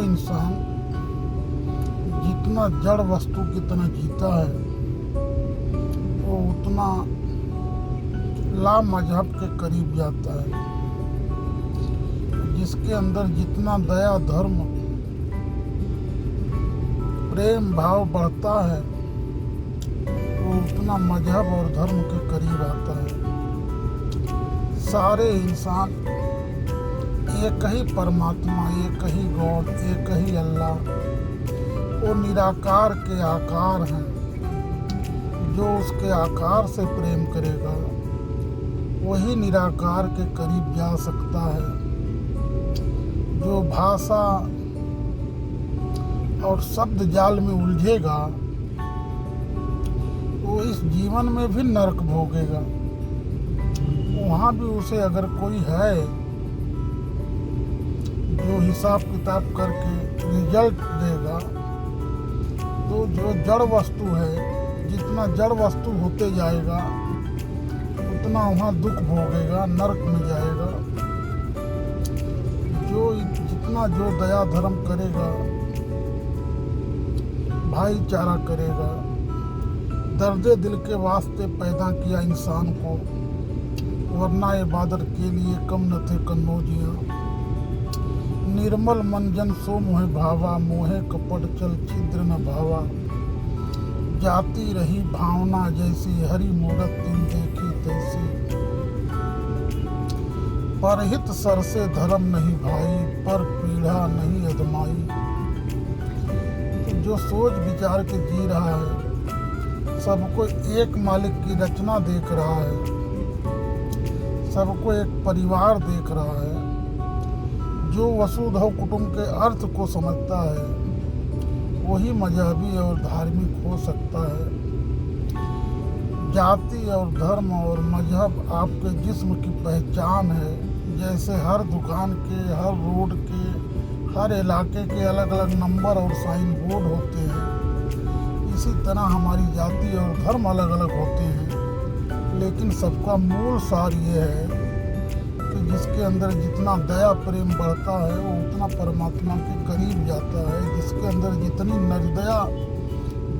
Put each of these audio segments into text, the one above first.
इंसान जितना जड़ वस्तु की तरह जीता है वो उतना ला मजहब के करीब जाता है। जिसके अंदर जितना दया धर्म प्रेम भाव बढ़ता है वो उतना मजहब और धर्म के करीब आता है। सारे इंसान एक ही परमात्मा, एक ही गॉड, एक ही अल्लाह, वो निराकार के आकार हैं। जो उसके आकार से प्रेम करेगा वही निराकार के करीब जा सकता है। जो भाषा और शब्द जाल में उलझेगा वो इस जीवन में भी नरक भोगेगा। वहाँ भी उसे अगर कोई है जो हिसाब किताब करके रिजल्ट देगा, तो जो जड़ वस्तु है, जितना जड़ वस्तु होते जाएगा उतना वहाँ दुख भोगेगा, नरक में जाएगा। जितना जो दया धर्म करेगा, भाईचारा करेगा, दर्दे दिल के वास्ते पैदा किया इंसान को, वरना इबादत के लिए कम न थे कन्नौजियाँ। निर्मल मंजन सो मोहे भावा, मोहे कपट चल छिद्र न भावा। जाती रही भावना जैसी, हरि मूरत दिन देखी तैसी। परहित सर से धर्म नहीं भाई, पर पीढ़ा नहीं अदमाई। तो जो सोच विचार के जी रहा है, सबको एक मालिक की रचना देख रहा है, सबको एक परिवार देख रहा है, जो वसुधैव कुटुंब के अर्थ को समझता है वही मजहबी और धार्मिक हो सकता है। जाति और धर्म और मजहब आपके जिस्म की पहचान है। जैसे हर दुकान के, हर रोड के, हर इलाके के अलग अलग नंबर और साइन बोर्ड होते हैं, इसी तरह हमारी जाति और धर्म अलग अलग होते हैं, लेकिन सबका मूल सार ये है कि जिसके अंदर जितना दया प्रेम बढ़ता है वो उतना परमात्मा के करीब जाता है। जिसके अंदर जितनी निर्दया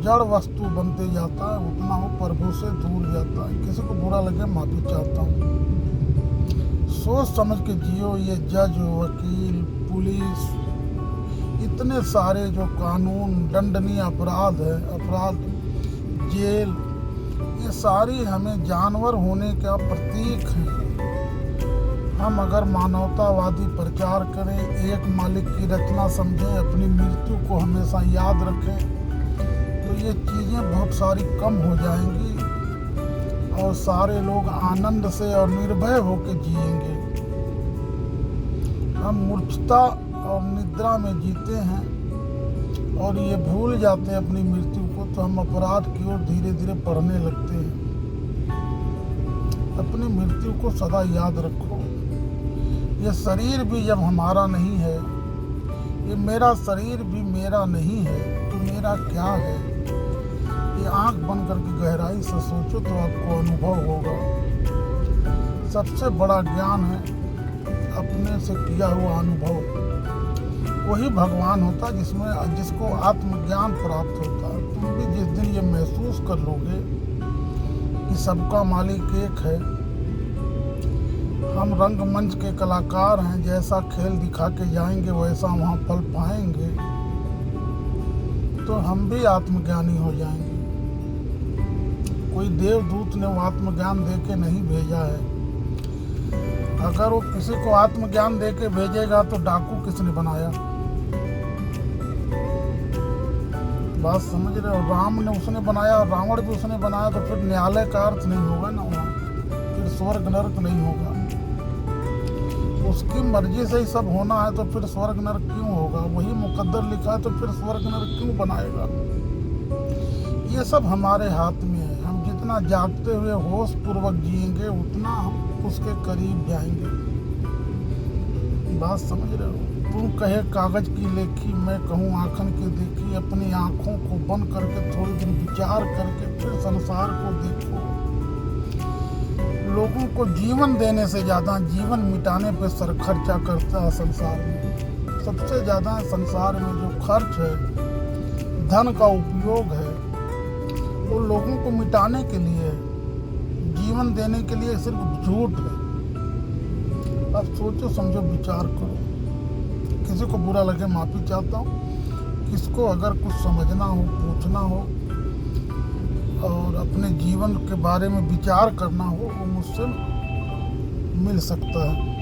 जड़ वस्तु बनते जाता है उतना वो प्रभु से दूर जाता है। किसी को बुरा लगे माफी चाहता हूँ। सोच समझ के जियो। ये जज, वकील, पुलिस, इतने सारे जो कानून, दंडनीय अपराध है, अपराध, जेल, ये सारी हमें जानवर होने का प्रतीक है। हम अगर मानवतावादी प्रचार करें, एक मालिक की रचना समझें, अपनी मृत्यु को हमेशा याद रखें, तो ये चीज़ें बहुत सारी कम हो जाएंगी और सारे लोग आनंद से और निर्भय होकर जिएंगे। हम मूर्छता और निद्रा में जीते हैं और ये भूल जाते हैं अपनी मृत्यु को, तो हम अपराध की ओर धीरे धीरे बढ़ने लगते हैं। अपनी मृत्यु को सदा याद रखो। ये शरीर भी जब हमारा नहीं है, ये मेरा शरीर भी मेरा नहीं है, तो मेरा क्या है? ये आंख बंद करके गहराई से सोचो तो आपको अनुभव होगा। सबसे बड़ा ज्ञान है अपने से किया हुआ अनुभव। वही भगवान होता है जिसको आत्मज्ञान प्राप्त होता है। तुम भी जिस दिन ये महसूस कर लोगे कि सबका मालिक एक है, हम रंगमंच के कलाकार हैं, जैसा खेल दिखा के जाएंगे वैसा वहाँ फल पाएंगे, तो हम भी आत्मज्ञानी हो जाएंगे। कोई देवदूत ने वो आत्मज्ञान दे के नहीं भेजा है। अगर वो किसी को आत्मज्ञान दे के भेजेगा तो डाकू किसने बनाया? बात समझ रहे हो? राम ने उसने बनाया, रावण भी उसने बनाया, तो फिर न्यायालय का अर्थ नहीं होगा ना वहाँ, फिर स्वर्ग नरक नहीं होगा। उसकी मर्जी से ही सब होना है तो फिर स्वर्ग नरक क्यों होगा? वही मुकद्दर लिखा है तो फिर स्वर्ग नरक क्यों बनाएगा? ये सब हमारे हाथ में है। हम जितना जागते हुए होश पूर्वक जिएंगे उतना हम उसके करीब जाएंगे। बात समझ रहे हो? तू कहे कागज की लेखी, मैं कहूँ आँखन की देखी। अपनी आँखों को बंद करके थोड़ी दिन विचार करके फिर संसार को देखो। लोगों को जीवन देने से ज़्यादा जीवन मिटाने पे सर खर्चा करता है संसार में। सबसे ज़्यादा संसार में जो खर्च है, धन का उपयोग है, वो लोगों को मिटाने के लिए है, जीवन देने के लिए सिर्फ झूठ है। अब सोचो समझो विचार करो। किसी को बुरा लगे माफ़ी चाहता हूँ, किसको अगर कुछ समझना हो, पूछना हो और अपने जीवन के बारे में विचार करना हो, वो मुझसे मिल सकता है।